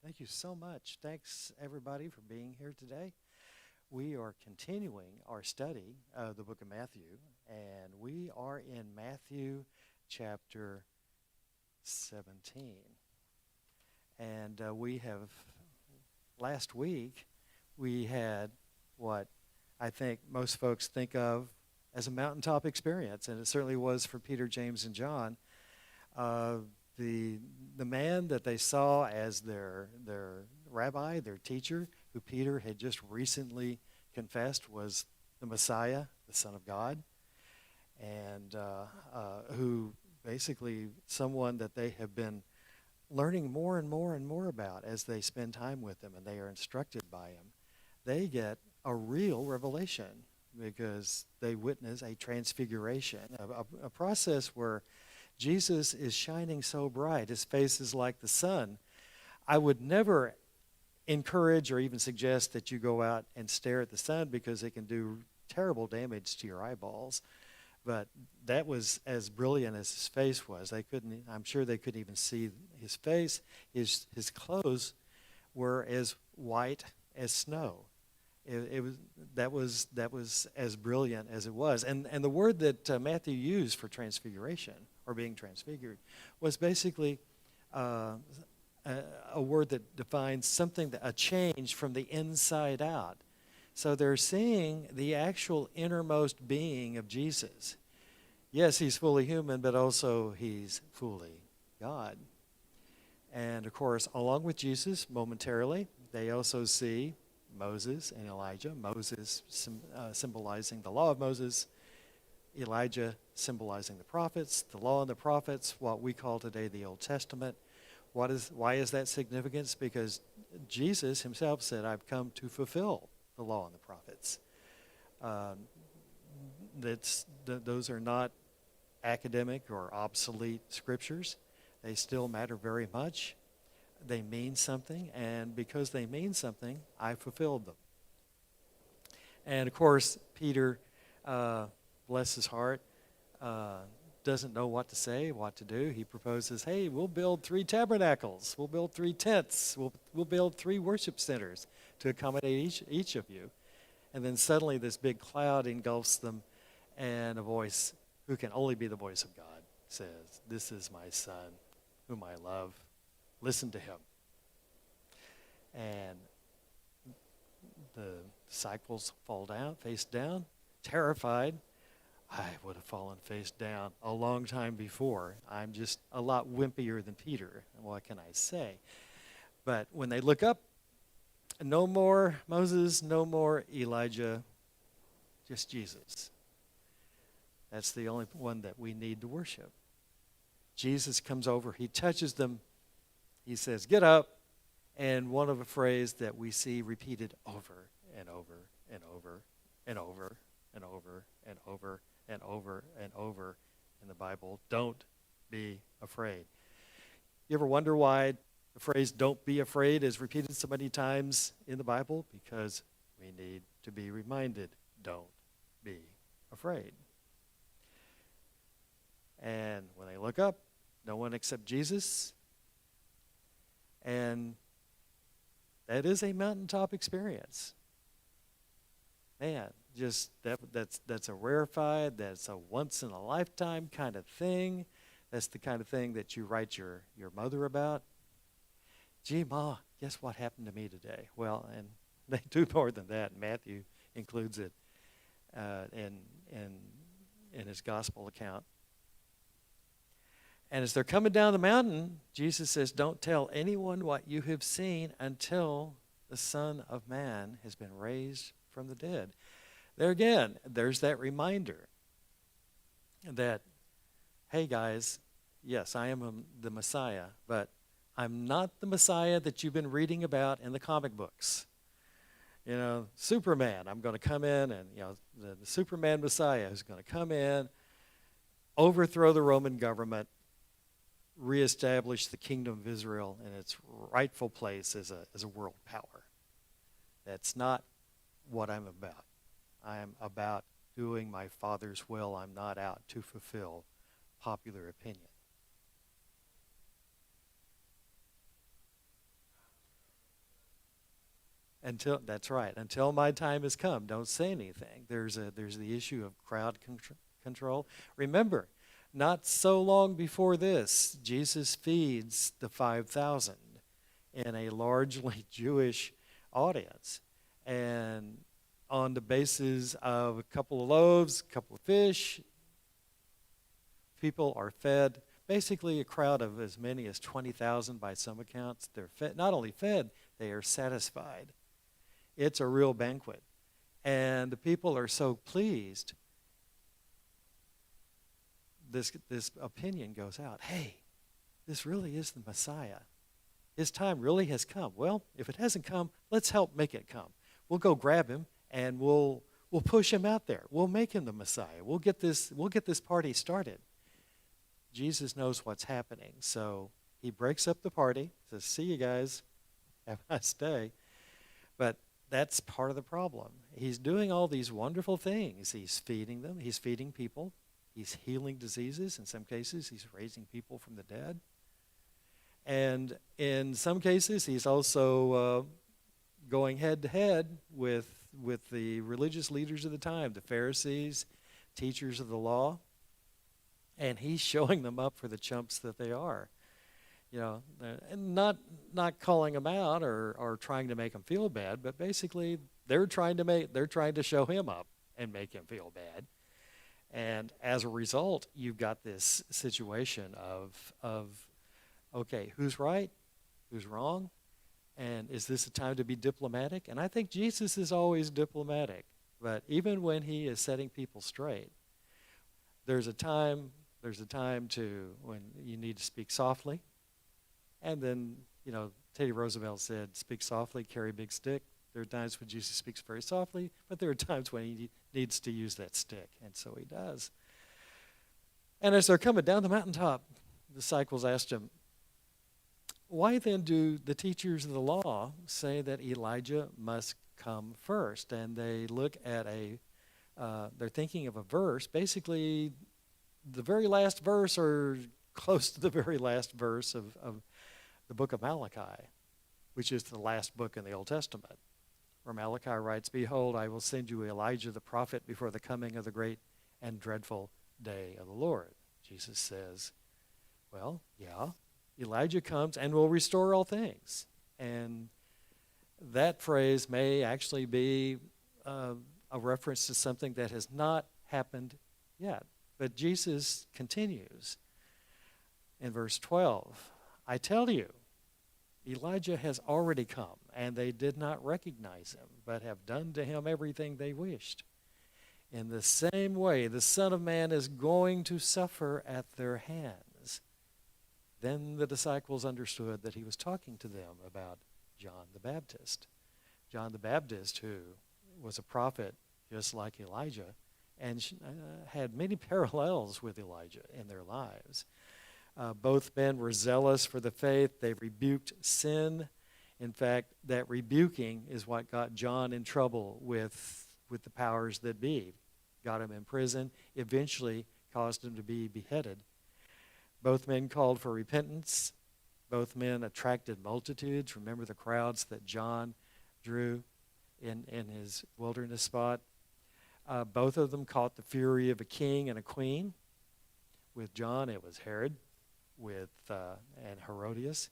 Thank you so much. Thanks, everybody, for being here today. We are continuing our study of the book of Matthew, and we are in Matthew chapter 17. And last week, we had what I think most folks think of as a mountaintop experience, and it certainly was for Peter, James, and John. Uh, the the man that they saw as their rabbi, their teacher, who Peter had just recently confessed was the Messiah, the Son of God, and who basically someone that they have been learning more and more and more about as they spend time with him and they are instructed by him. They get a real revelation because they witness a transfiguration, a process where Jesus is shining so bright. His face is like the sun. I would never encourage or even suggest that you go out and stare at the sun because it can do terrible damage to your eyeballs. But that was as brilliant as his face was. I'm sure they couldn't even see his face. His clothes were as white as snow. That was as brilliant as it was. And the word that Matthew used for transfiguration or being transfigured was basically a word that defines something, a change from the inside out. So they're seeing the actual innermost being of Jesus. Yes, he's fully human, but also he's fully God. And of course, along with Jesus, momentarily, they also see Moses and Elijah. Moses symbolizing the law of Moses, Elijah symbolizing the prophets, the law and the prophets, what we call today the Old Testament. Why is that significant? Because Jesus himself said, I've come to fulfill the law and the prophets. Those are not academic or obsolete scriptures. They still matter very much. They mean something, and because they mean something, I fulfilled them. And of course, Peter, bless his heart, doesn't know what to say, what to do. He proposes, hey, we'll build 3 tabernacles. We'll build 3 tents. We'll build 3 worship centers to accommodate each of you. And then suddenly this big cloud engulfs them, and a voice, who can only be the voice of God, says, this is my son, whom I love. Listen to him. And the disciples fall down, face down, terrified. I would have fallen face down a long time before. I'm just a lot wimpier than Peter. What can I say? But when they look up, no more Moses, no more Elijah, just Jesus. That's the only one that we need to worship. Jesus comes over, he touches them, he says, get up, and one of a phrase that we see repeated over and over and over and over and over and over and over and over in the Bible, don't be afraid. You ever wonder why the phrase don't be afraid is repeated so many times in the Bible? Because we need to be reminded, don't be afraid. And when they look up, no one except Jesus. And that is a mountaintop experience. Man, just that's a rarefied, that's a once in a lifetime kind of thing. That's the kind of thing that you write your mother about. Gee, Ma, guess what happened to me today? Well, and they do more than that. Matthew includes it in his gospel account. And as they're coming down the mountain, Jesus says, don't tell anyone what you have seen until the Son of Man has been raised from the dead. There again, there's that reminder that, hey guys, yes, I am the Messiah, but I'm not the Messiah that you've been reading about in the comic books. You know, Superman, I'm going to come in and, the Superman Messiah is going to come in, overthrow the Roman government, reestablish the kingdom of Israel in its rightful place as a world power. That's not what I'm about. I am about doing my Father's will. I'm not out to fulfill popular opinion. That's right. Until my time has come, don't say anything. There's the issue of crowd control. Remember, not so long before this, Jesus feeds the 5,000 in a largely Jewish audience, and on the basis of a couple of loaves, a couple of fish, people are fed. Basically, a crowd of as many as 20,000 by some accounts. They're fed, not only fed, they are satisfied. It's a real banquet. And the people are so pleased, this opinion goes out. Hey, this really is the Messiah. His time really has come. Well, if it hasn't come, let's help make it come. We'll go grab him and we'll push him out there. We'll make him the Messiah. We'll get this party started. Jesus knows what's happening. So he breaks up the party, says, see you guys, have a nice day. But that's part of the problem. He's doing all these wonderful things. He's feeding them. He's feeding people. He's healing diseases. In some cases, he's raising people from the dead. And in some cases, he's also going head-to-head with the religious leaders of the time, the Pharisees, teachers of the law. And he's showing them up for the chumps that they are. And not calling them out or trying to make them feel bad, but basically they're trying to show him up and make him feel bad. And as a result, you've got this situation of okay, who's right, who's wrong, and is this a time to be diplomatic? And I think Jesus is always diplomatic, but even when he is setting people straight, there's a time to when you need to speak softly. And then, Teddy Roosevelt said, speak softly, carry a big stick. There are times when Jesus speaks very softly, but there are times when he needs to use that stick, and so he does. And as they're coming down the mountaintop, the disciples asked him, why then do the teachers of the law say that Elijah must come first? And they look at they're thinking of a verse, basically the very last verse or close to the very last verse of the book of Malachi, which is the last book in the Old Testament, where Malachi writes, behold, I will send you Elijah the prophet before the coming of the great and dreadful day of the Lord. Jesus says, well, yeah, Elijah comes and will restore all things. And that phrase may actually be a reference to something that has not happened yet. But Jesus continues in verse 12, I tell you, Elijah has already come, and they did not recognize him, but have done to him everything they wished. In the same way, the Son of Man is going to suffer at their hands. Then the disciples understood that he was talking to them about John the Baptist. John the Baptist, who was a prophet just like Elijah, and had many parallels with Elijah in their lives. Both men were zealous for the faith. They rebuked sin. In fact, that rebuking is what got John in trouble with the powers that be. Got him in prison, eventually caused him to be beheaded. Both men called for repentance. Both men attracted multitudes. Remember the crowds that John drew in his wilderness spot. Both of them caught the fury of a king and a queen. With John, it was Herod, and Herodias.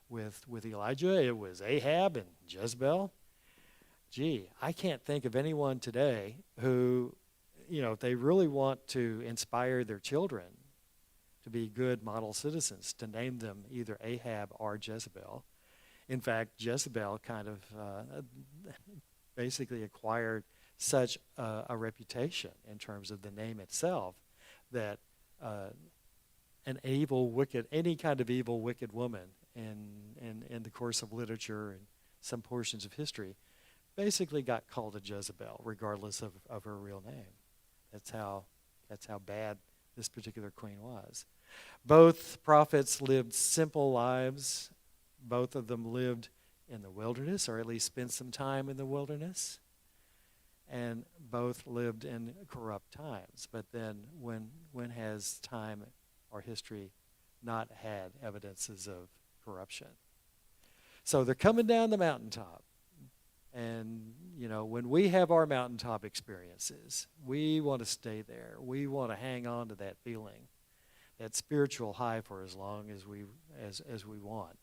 With Elijah, it was Ahab and Jezebel. Gee, I can't think of anyone today who, if they really want to inspire their children to be good model citizens, to name them either Ahab or Jezebel. In fact, Jezebel kind of basically acquired such a reputation in terms of the name itself that any kind of evil, wicked woman in the course of literature and some portions of history basically got called a Jezebel, regardless of her real name. That's how bad this particular queen was. Both prophets lived simple lives. Both of them lived in the wilderness, or at least spent some time in the wilderness. And both lived in corrupt times. But then when has time or history not had evidences of corruption? So they're coming down the mountaintop. And, when we have our mountaintop experiences, we want to stay there. We want to hang on to that feeling, that spiritual high for as long as we want.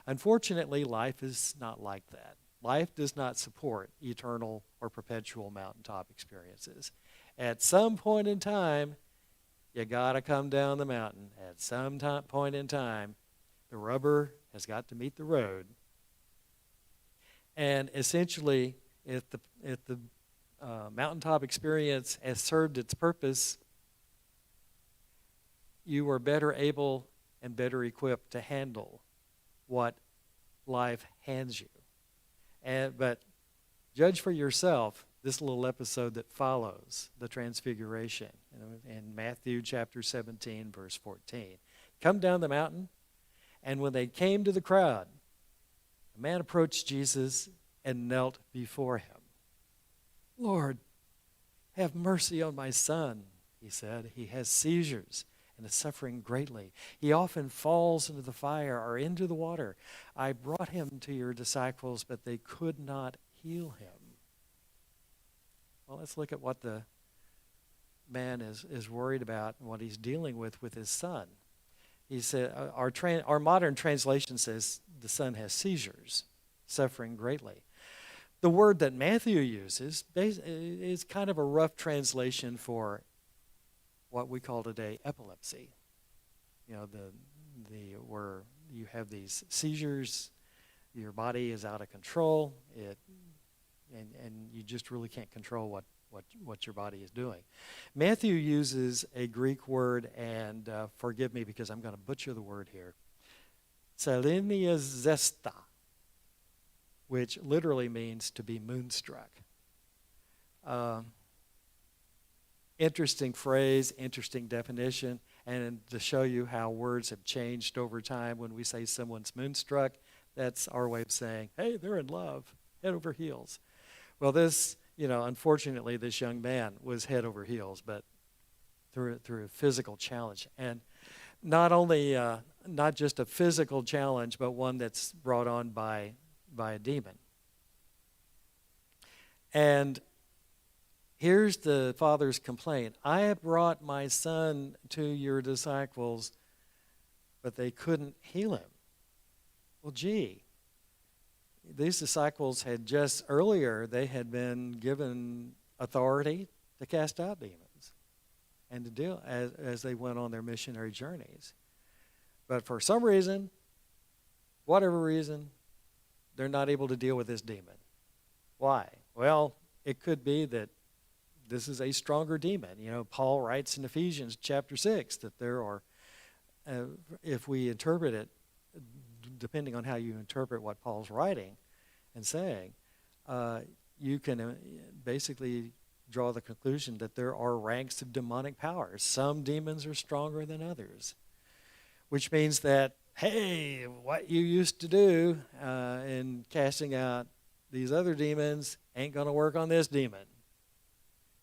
Unfortunately, life is not like that. Life does not support eternal or perpetual mountaintop experiences. At some point in time, you got to come down the mountain. At some point in time, the rubber has got to meet the road. And essentially, if the mountaintop experience has served its purpose, you are better able and better equipped to handle what life hands you. But judge for yourself this little episode that follows the transfiguration in Matthew chapter 17, verse 14. Come down the mountain, and when they came to the crowd, a man approached Jesus and knelt before him. Lord, have mercy on my son, he said. He has seizures and is suffering greatly. He often falls into the fire or into the water. I brought him to your disciples, but they could not heal him. Well, let's look at what the man is worried about and what he's dealing with his son. He said, our modern translation says the son has seizures, suffering greatly. The word that Matthew uses is kind of a rough translation for what we call today epilepsy. Where you have these seizures, your body is out of control, and you just really can't control what your body is doing. Matthew uses a Greek word, and forgive me because I'm going to butcher the word here, selenia zesta, which literally means to be moonstruck. Interesting phrase, interesting definition, and to show you how words have changed over time. When we say someone's moonstruck, that's our way of saying, hey, they're in love, head over heels. Well, unfortunately, this young man was head over heels, but through a physical challenge. And not just a physical challenge, but one that's brought on by a demon. And here's the father's complaint. I have brought my son to your disciples, but they couldn't heal him. Well, gee, these disciples had just earlier, they had been given authority to cast out demons and to deal as they went on their missionary journeys. But for some reason, whatever reason, they're not able to deal with this demon. Why? Well, it could be that this is a stronger demon. Paul writes in Ephesians chapter 6 that there are, if we interpret it, depending on how you interpret what Paul's writing and saying, you can basically draw the conclusion that there are ranks of demonic powers. Some demons are stronger than others, which means that, hey, what you used to do in casting out these other demons ain't going to work on this demon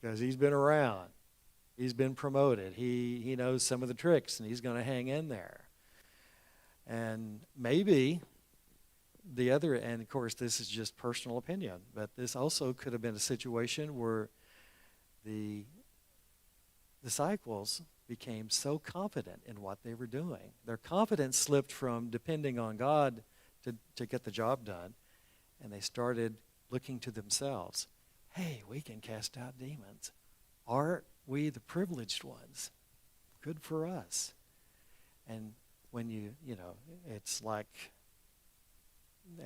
because he's been around. He's been promoted. He knows some of the tricks, and he's going to hang in there. And maybe and of course this is just personal opinion, but this also could have been a situation where the disciples became so confident in what they were doing. Their confidence slipped from depending on God to get the job done, and they started looking to themselves. Hey, we can cast out demons. Aren't we the privileged ones? Good for us. And when it's like,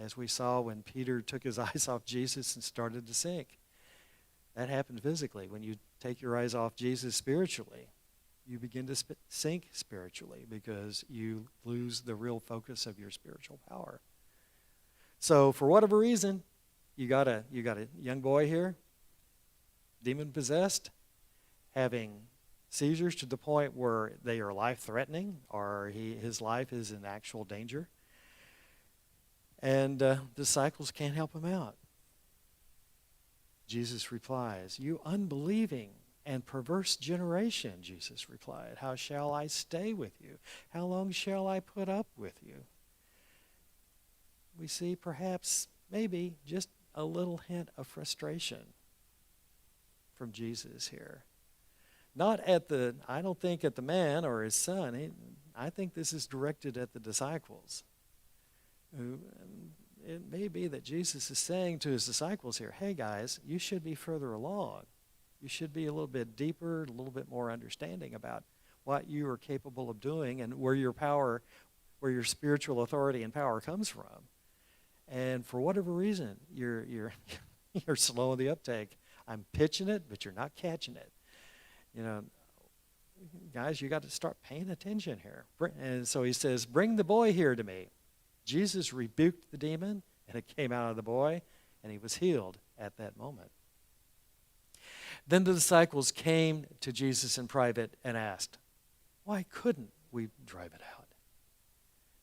as we saw when Peter took his eyes off Jesus and started to sink. That happened physically. When you take your eyes off Jesus spiritually, you begin to sink spiritually because you lose the real focus of your spiritual power. So for whatever reason, you got a young boy here, demon-possessed, having seizures to the point where they are life-threatening or his life is in actual danger. And disciples can't help him out. Jesus replies, "You unbelieving and perverse generation," Jesus replied, "how shall I stay with you? How long shall I put up with you?" We see perhaps, maybe, just a little hint of frustration from Jesus here. Not at the, I don't think at the man or his son. I think this is directed at the disciples. It may be that Jesus is saying to his disciples here, hey guys, you should be further along. You should be a little bit deeper, a little bit more understanding about what you are capable of doing and where your power, where your spiritual authority and power comes from. And for whatever reason, you're you're slow in the uptake. I'm pitching it, but you're not catching it. You know, guys, you got to start paying attention here. And so he says, bring the boy here to me. Jesus rebuked the demon, and it came out of the boy, and he was healed at that moment. Then the disciples came to Jesus in private and asked, why couldn't we drive it out?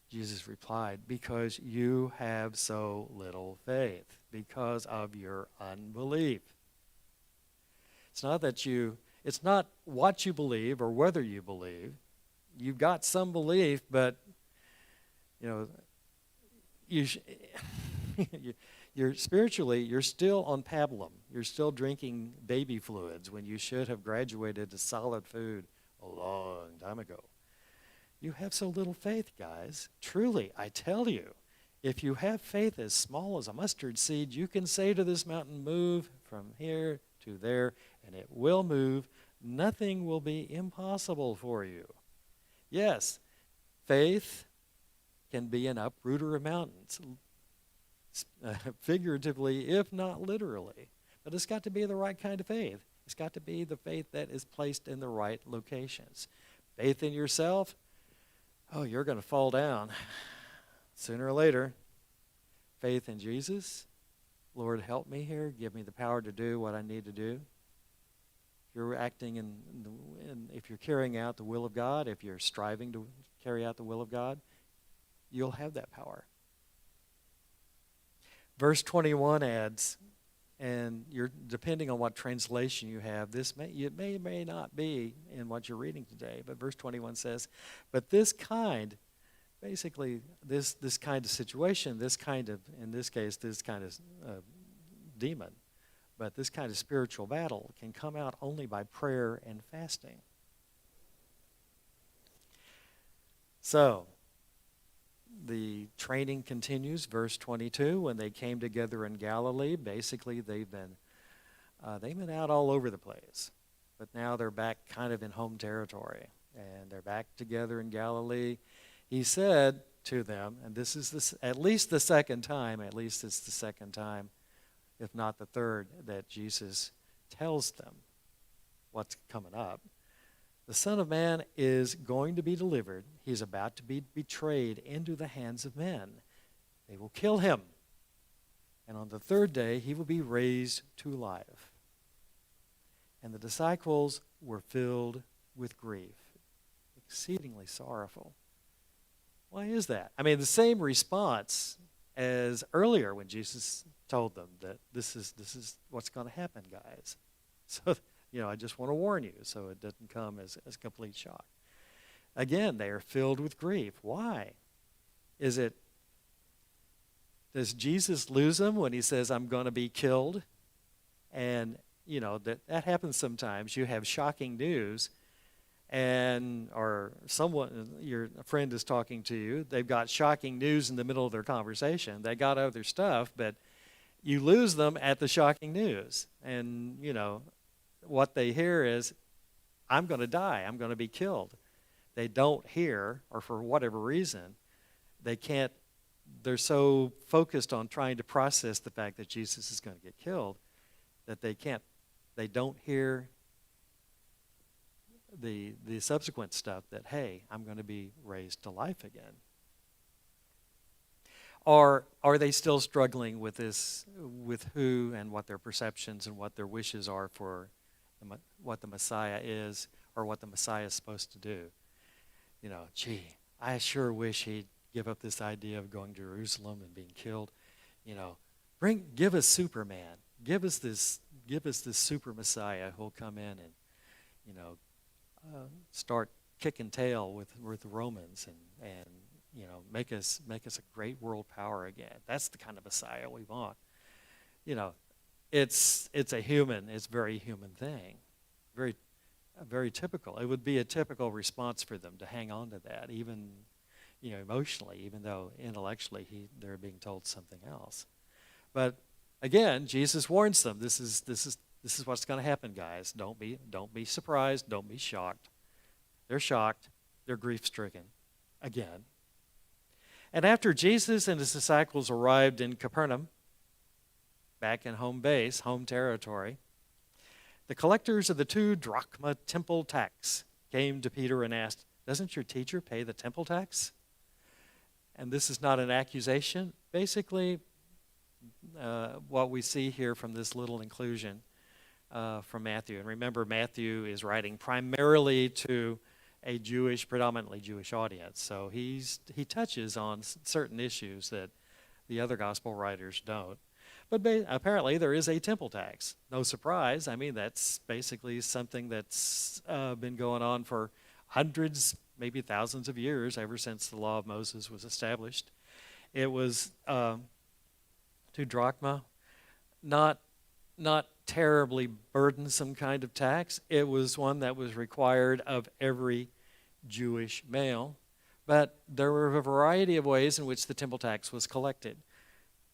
Jesus replied, because you have so little faith, because of your unbelief. It's not what you believe or whether you believe. You've got some belief, but you're spiritually, you're still on pablum. You're still drinking baby fluids when you should have graduated to solid food a long time ago. You have so little faith, guys. Truly, I tell you, if you have faith as small as a mustard seed, you can say to this mountain, move from here to there, and it will move. Nothing will be impossible for you. Yes, faith can be an uprooter of mountains, figuratively, if not literally. But it's got to be the right kind of faith. It's got to be the faith that is placed in the right locations. Faith in yourself, oh, you're going to fall down sooner or later. Faith in Jesus, Lord, help me here. Give me the power to do what I need to do. If you're acting if you're carrying out the will of God, if you're striving to carry out the will of God, you'll have that power. Verse 21 adds, and you're depending on what translation you have, it may not be in what you're reading today, but verse 21 says, but this kind, basically this kind of situation, in this case, this kind of demon, but this kind of spiritual battle can come out only by prayer and fasting. So, the training continues, verse 22. When they came together in Galilee, basically they've been out all over the place, but now they're back kind of in home territory, and they're back together in Galilee. He said to them, and this is at least it's the second time, if not the third, that Jesus tells them what's coming up. The Son of Man is going to be delivered. He's about to be betrayed into the hands of men. They will kill him. And on the third day, he will be raised to life. And the disciples were filled with grief, exceedingly sorrowful. Why is that? I mean, the same response as earlier when Jesus told them that this is what's going to happen, guys. So, I just want to warn you so it doesn't come as complete shock. Again, they are filled with grief. Why? Does Jesus lose them when he says, I'm going to be killed? And, that happens sometimes. You have shocking news, or your friend is talking to you. They've got shocking news in the middle of their conversation. They got other stuff, but you lose them at the shocking news. And, what they hear is, I'm going to die. I'm going to be killed. They don't hear, or for whatever reason, they're so focused on trying to process the fact that Jesus is going to get killed that they don't hear the subsequent stuff that, hey, I'm going to be raised to life again. Or are they still struggling with this, with who and what their perceptions and what their wishes are for what the Messiah is or what the Messiah is supposed to do? I sure wish he'd give up this idea of going to Jerusalem and being killed. Give us Superman. Give us this super Messiah who'll come in and, start kicking tail with the Romans and make us a great world power again. That's the kind of Messiah we want. you know, it's very human thing, very very typical. It would be a typical response for them to hang on to that, even emotionally, even though intellectually they're being told something else. But again, Jesus warns them. This is what's going to happen, guys. Don't be surprised. Don't be shocked. They're shocked. They're grief-stricken again. And after Jesus and his disciples arrived in Capernaum, back in home base, home territory, the collectors of the 2 drachma temple tax came to Peter and asked, "Doesn't your teacher pay the temple tax?" And this is not an accusation. Basically, what we see here from this little inclusion from Matthew, and remember, Matthew is writing primarily to a predominantly Jewish audience, so he touches on certain issues that the other gospel writers don't. But apparently there is a temple tax. No surprise. I mean, that's basically something that's been going on for hundreds, maybe thousands of years, ever since the law of Moses was established. It was 2 drachma, not terribly burdensome kind of tax. It was one that was required of every Jewish male. But there were a variety of ways in which the temple tax was collected.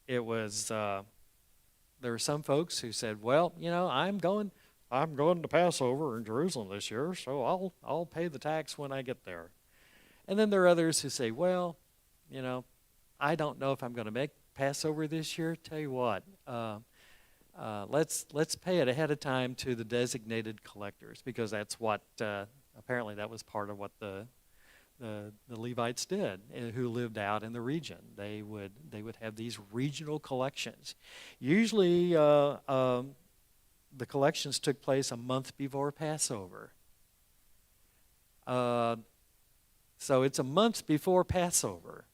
It was there were some folks who said, "Well, I'm going to Passover in Jerusalem this year, so I'll pay the tax when I get there." And then there are others who say, "Well, I don't know if I'm going to make Passover this year. Tell you what, let's pay it ahead of time to the designated collectors, because that's what apparently that was part of what the Levites did, who lived out in the region. They would have these regional collections. Usually the collections took place a month before Passover. So it's a month before Passover.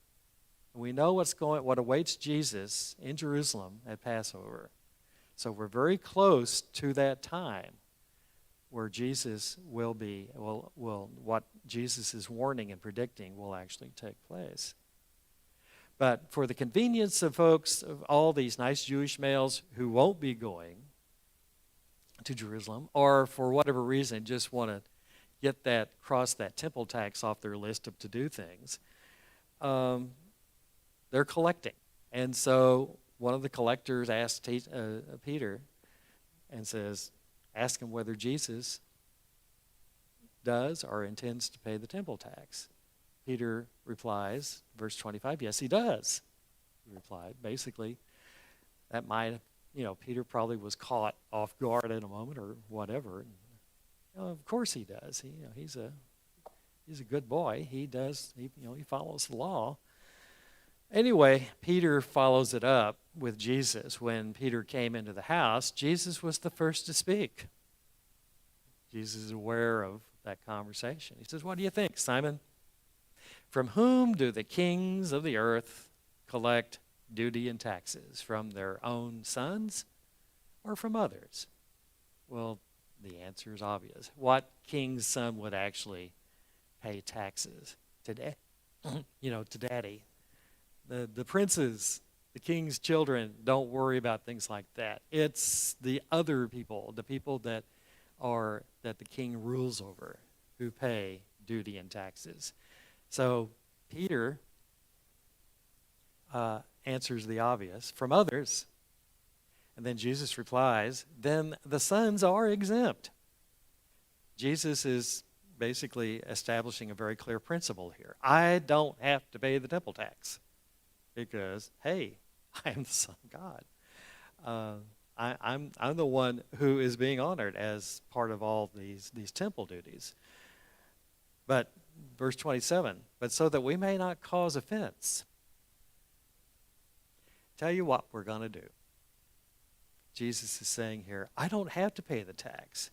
We know what awaits Jesus in Jerusalem at Passover. So we're very close to that time where Jesus what Jesus is warning and predicting will actually take place. But for the convenience of folks, of all these nice Jewish males who won't be going to Jerusalem, or for whatever reason just want to cross that temple tax off their list of to-do things, they're collecting. And so one of the collectors asked Peter and says, ask him whether Jesus does or intends to pay the temple tax. Peter replies, verse 25, "Yes, he does," he replied. Basically, that might, Peter probably was caught off guard in a moment or whatever. Of course he does. He's a good boy. He does. He follows the law. Anyway, Peter follows it up with Jesus. When Peter came into the house, Jesus was the first to speak. Jesus is aware of that conversation. He says, "What do you think, Simon? From whom do the kings of the earth collect duty and taxes? From their own sons or from others?" Well, the answer is obvious. What king's son would actually pay taxes today? To daddy. The princes, the king's children, don't worry about things like that. It's the other people, the people that the king rules over, who pay duty and taxes. So Peter answers the obvious, from others. And then Jesus replies, then the sons are exempt. Jesus is basically establishing a very clear principle here. I don't have to pay the temple tax because, hey, I am the Son of God. I'm the one who is being honored as part of all these temple duties. But verse 27, but so that we may not cause offense, tell you what we're going to do. Jesus is saying here, I don't have to pay the tax.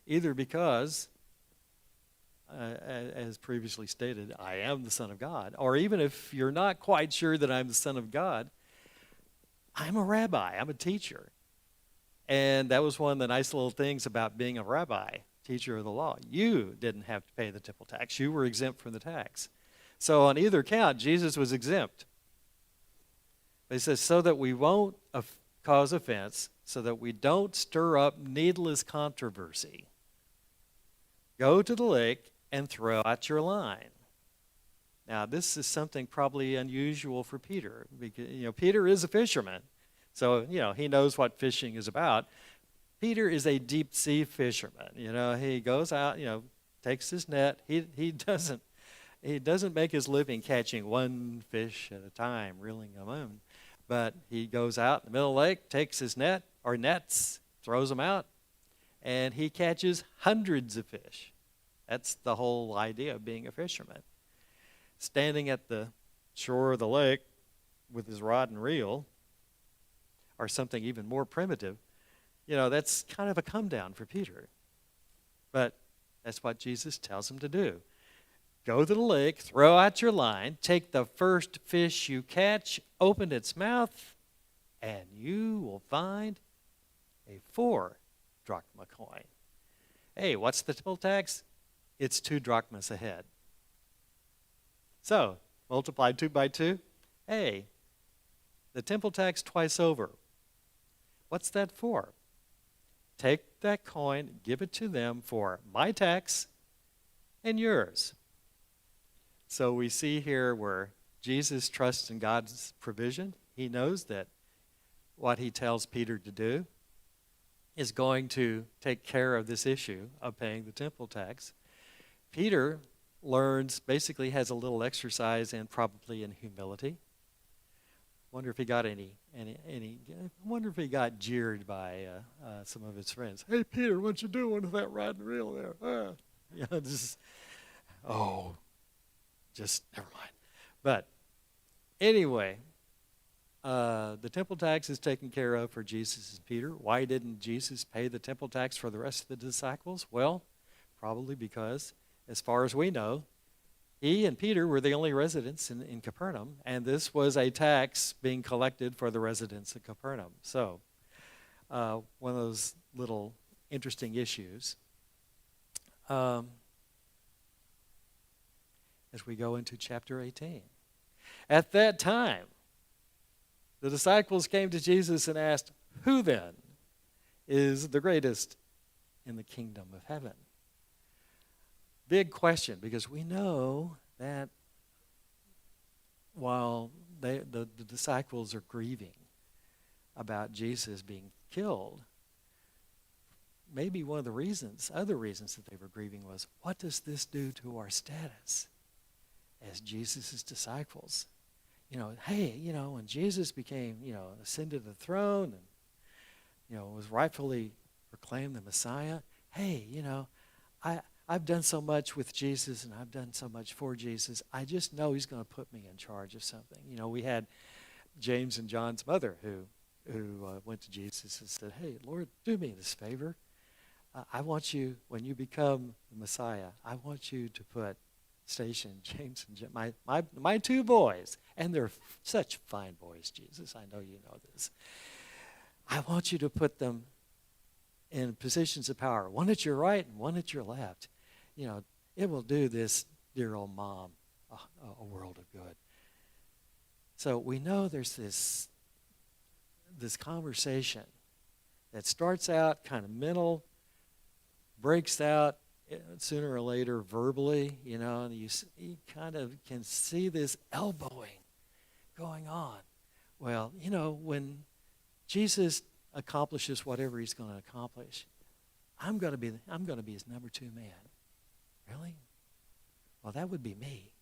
Either because, as previously stated, I am the Son of God, or even if you're not quite sure that I'm the Son of God, I'm a rabbi, I'm a teacher. And that was one of the nice little things about being a rabbi, teacher of the law. You didn't have to pay the temple tax. You were exempt from the tax. So on either count, Jesus was exempt. But he says, so that we won't cause offense, so that we don't stir up needless controversy, go to the lake and throw out your line. Now, this is something probably unusual for Peter, because Peter is a fisherman, so he knows what fishing is about. Peter is a deep sea fisherman. He goes out, takes his net. He doesn't make his living catching one fish at a time, reeling them in. But he goes out in the middle of the lake, takes his net or nets, throws them out, and he catches hundreds of fish. That's the whole idea of being a fisherman. Standing at the shore of the lake with his rod and reel, or something even more primitive, that's kind of a come down for Peter. But that's what Jesus tells him to do. Go to the lake, throw out your line, take the first fish you catch, open its mouth, and you will find a 4 drachma coin. Hey, what's the total tax? It's 2 drachmas a head. So, multiply 2 by 2. Hey, the temple tax twice over. What's that for? Take that coin, give it to them for my tax and yours. So we see here where Jesus trusts in God's provision. He knows that what he tells Peter to do is going to take care of this issue of paying the temple tax. Peter basically has a little exercise and probably in humility. Wonder if he got wonder if he got jeered by some of his friends. Hey, Peter, what you doing with that rod and reel there? Just never mind. But anyway, the temple tax is taken care of for Jesus and Peter. Why didn't Jesus pay the temple tax for the rest of the disciples? Well, probably because, as far as we know, he and Peter were the only residents in Capernaum, and this was a tax being collected for the residents of Capernaum. So, one of those little interesting issues. As we go into chapter 18. At that time, the disciples came to Jesus and asked, who then is the greatest in the kingdom of heaven? Big question, because we know that while the disciples are grieving about Jesus being killed, maybe one of the other reasons that they were grieving was, what does this do to our status as Jesus' disciples? When Jesus became, ascended to the throne and, was rightfully proclaimed the Messiah, I've done so much with Jesus and I've done so much for Jesus. I just know he's going to put me in charge of something. We had James and John's mother who went to Jesus and said, hey, Lord, do me this favor. I want you, when you become the Messiah, I want you to station James and Jim, my 2 boys, and they're such fine boys, Jesus. I know you know this. I want you to put them in positions of power, one at your right and one at your left. It will do this dear old mom a world of good. So we know there's this conversation that starts out kind of mental, breaks out sooner or later verbally, and you kind of can see this elbowing going on. Well, when Jesus accomplishes whatever he's going to accomplish, I'm going to be his number 2 man. Really? Well, that would be me.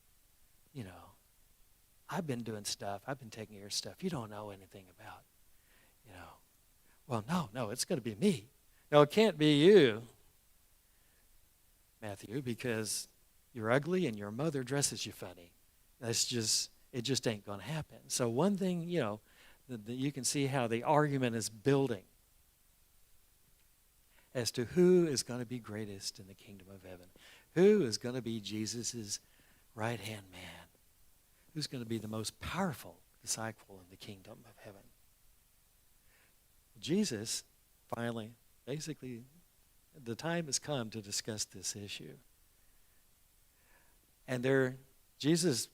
I've been doing stuff. I've been taking care of stuff you don't know anything about. Well, no, it's going to be me. No, it can't be you, Matthew, because you're ugly and your mother dresses you funny. It just ain't going to happen. So one thing, you can see how the argument is building as to who is going to be greatest in the kingdom of heaven. Who is going to be Jesus' right-hand man? Who's going to be the most powerful disciple in the kingdom of heaven? Jesus finally, basically, the time has come to discuss this issue. And Jesus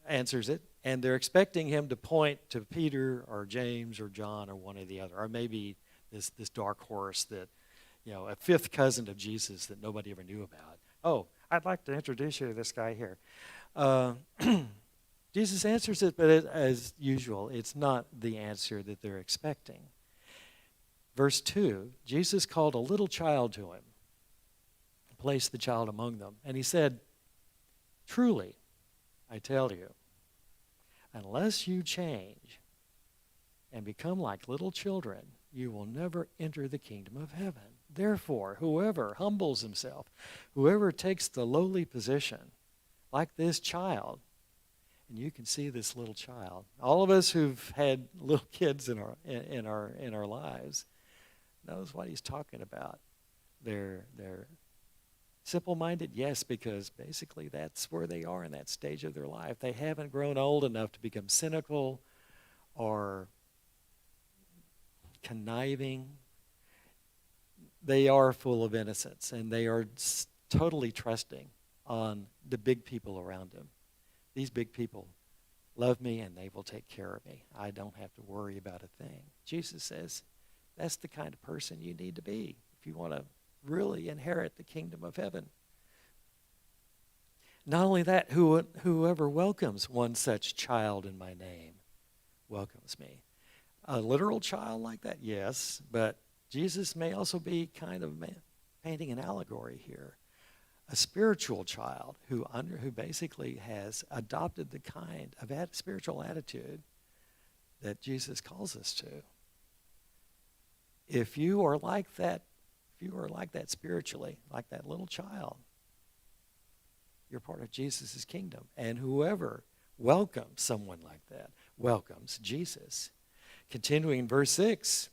answers it And they're expecting him to point to Peter or James or John or one or the other, or maybe this dark horse that, a fifth cousin of Jesus that nobody ever knew about. Oh, I'd like to introduce you to this guy here. Jesus answers it, but as usual, it's not the answer that they're expecting. Verse 2, Jesus called a little child to him, placed the child among them, and he said, "Truly, I tell you, unless you change and become like little children, you will never enter the kingdom of heaven. Therefore, whoever humbles himself, whoever takes the lowly position, like this child," and you can see this little child. All of us who've had little kids in our lives knows what he's talking about. They're simple-minded, yes, because basically that's where they are in that stage of their life. They haven't grown old enough to become cynical or conniving. They are full of innocence, and they are totally trusting on the big people around them. These big people love me, and they will take care of me. I don't have to worry about a thing. Jesus says that's the kind of person you need to be if you want to really inherit the kingdom of heaven. Not only that, whoever welcomes one such child in my name welcomes me. A literal child like that, yes, but Jesus may also be kind of painting an allegory here. A spiritual child who basically has adopted the kind of spiritual attitude that Jesus calls us to. If you are like that spiritually, like that little child, you're part of Jesus' kingdom. And whoever welcomes someone like that welcomes Jesus. Continuing in verse 6,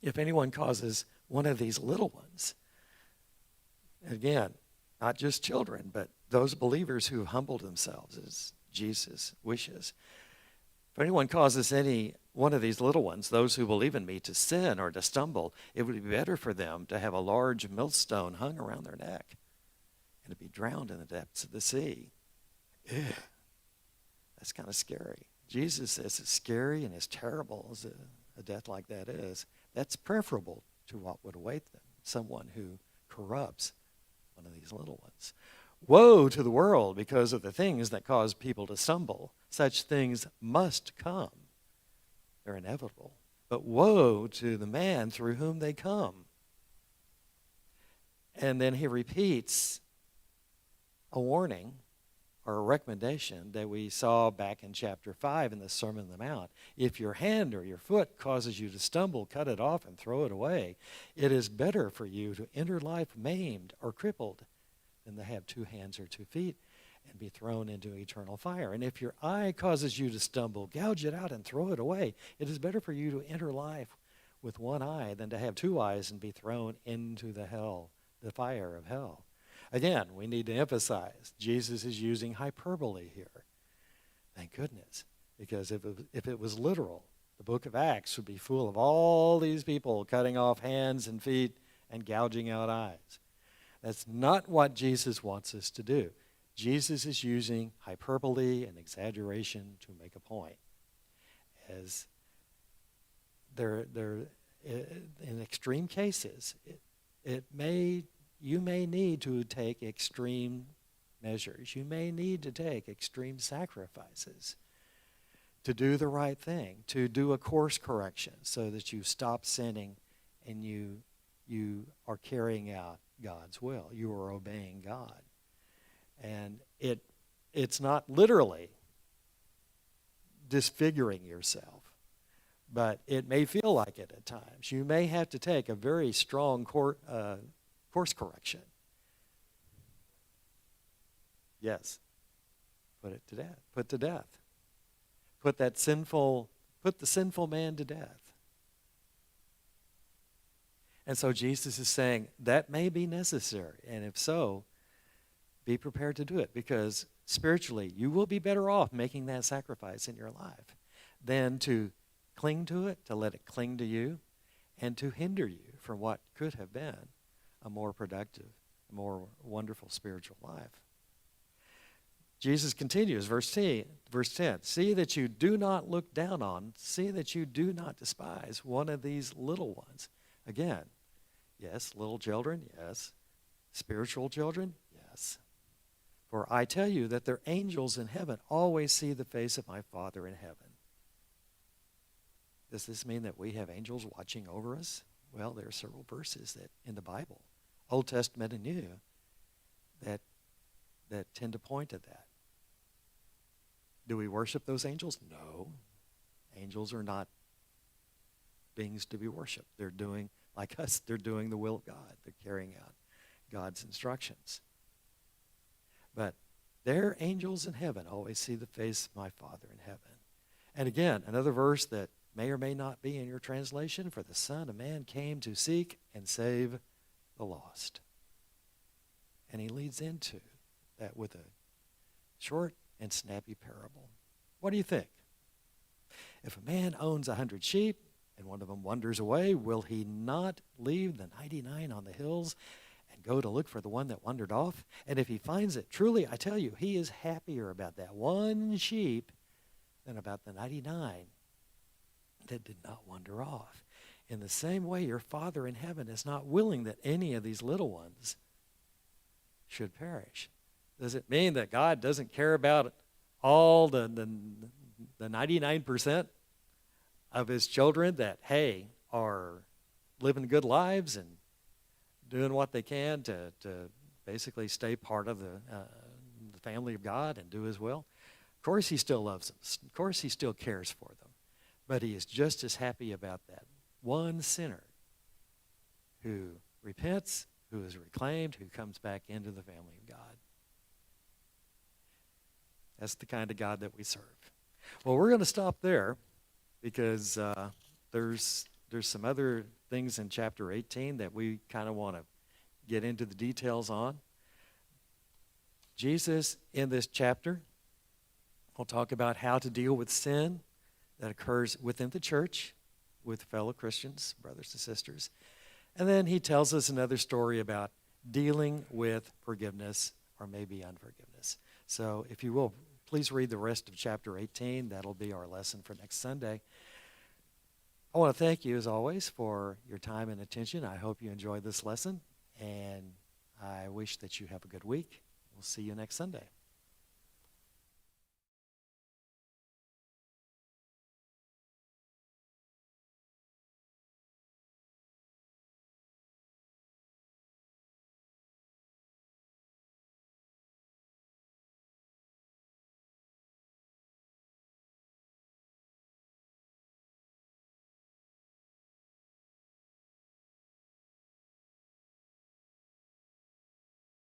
if anyone causes one of these little ones, again, not just children, but those believers who have humbled themselves as Jesus wishes. If anyone causes any one of these little ones, those who believe in me, to sin or to stumble, it would be better for them to have a large millstone hung around their neck and to be drowned in the depths of the sea. Ew. That's kind of scary. Jesus says it's scary and as terrible as a death like that is. That's preferable to what would await them, someone who corrupts one of these little ones. Woe to the world because of the things that cause people to stumble. Such things must come. They're inevitable. But woe to the man through whom they come. And then he repeats a warning or a recommendation that we saw back in chapter 5 in the Sermon on the Mount. If your hand or your foot causes you to stumble, cut it off and throw it away. It is better for you to enter life maimed or crippled than to have 2 hands or 2 feet and be thrown into eternal fire. And if your eye causes you to stumble, gouge it out and throw it away. It is better for you to enter life with 1 eye than to have 2 eyes and be thrown into the fire of hell. Again, we need to emphasize Jesus is using hyperbole here. Thank goodness, because if it was literal, the book of Acts would be full of all these people cutting off hands and feet and gouging out eyes. That's not what Jesus wants us to do. Jesus is using hyperbole and exaggeration to make a point. As there in extreme cases, you may need to take extreme measures. You may need to take extreme sacrifices to do the right thing, to do a course correction so that you stop sinning and you are carrying out God's will. You are obeying God. And it's not literally disfiguring yourself, but it may feel like it at times. You may have to take a very strong course correction. Yes. Put it to death. Put to death. Put the sinful man to death. And so Jesus is saying that may be necessary. And if so, be prepared to do it, because spiritually you will be better off making that sacrifice in your life than to cling to it, to let it cling to you, and to hinder you from what could have been a more productive, more wonderful spiritual life. Jesus continues, verse 10, see that you do not look down on, see that you do not despise one of these little ones. Again, yes, little children, yes. Spiritual children, yes. For I tell you that their angels in heaven always see the face of my Father in heaven. Does this mean that we have angels watching over us? Well, there are several verses that in the Bible, Old Testament and New, that tend to point to that. Do we worship those angels? No. Angels are not beings to be worshiped. They're doing, like us, they're doing the will of God. They're carrying out God's instructions. But their angels in heaven always see the face of my Father in heaven. And again, another verse that may or may not be in your translation, for the Son of Man came to seek and save the lost. And he leads into that with a short and snappy parable. What do you think? If a man owns 100 sheep and one of them wanders away, will he not leave the 99 on the hills and go to look for the one that wandered off? And if he finds it, truly, I tell you, he is happier about that one sheep than about the 99 that did not wander off. In the same way, your Father in heaven is not willing that any of these little ones should perish. Does it mean that God doesn't care about all the 99% of his children that, hey, are living good lives and doing what they can to basically stay part of the family of God and do his will? Of course he still loves them. Of course he still cares for them. But he is just as happy about that one sinner who repents, who is reclaimed, who comes back into the family of God. That's the kind of God that we serve. Well, we're going to stop there because there's some other things in chapter 18 that we kind of want to get into the details on. Jesus, in this chapter, will talk about how to deal with sin that occurs within the church with fellow Christians, brothers and sisters. And then he tells us another story about dealing with forgiveness or maybe unforgiveness. So if you will, please read the rest of chapter 18. That'll be our lesson for next Sunday. I want to thank you, as always, for your time and attention. I hope you enjoyed this lesson, and I wish that you have a good week. We'll see you next Sunday.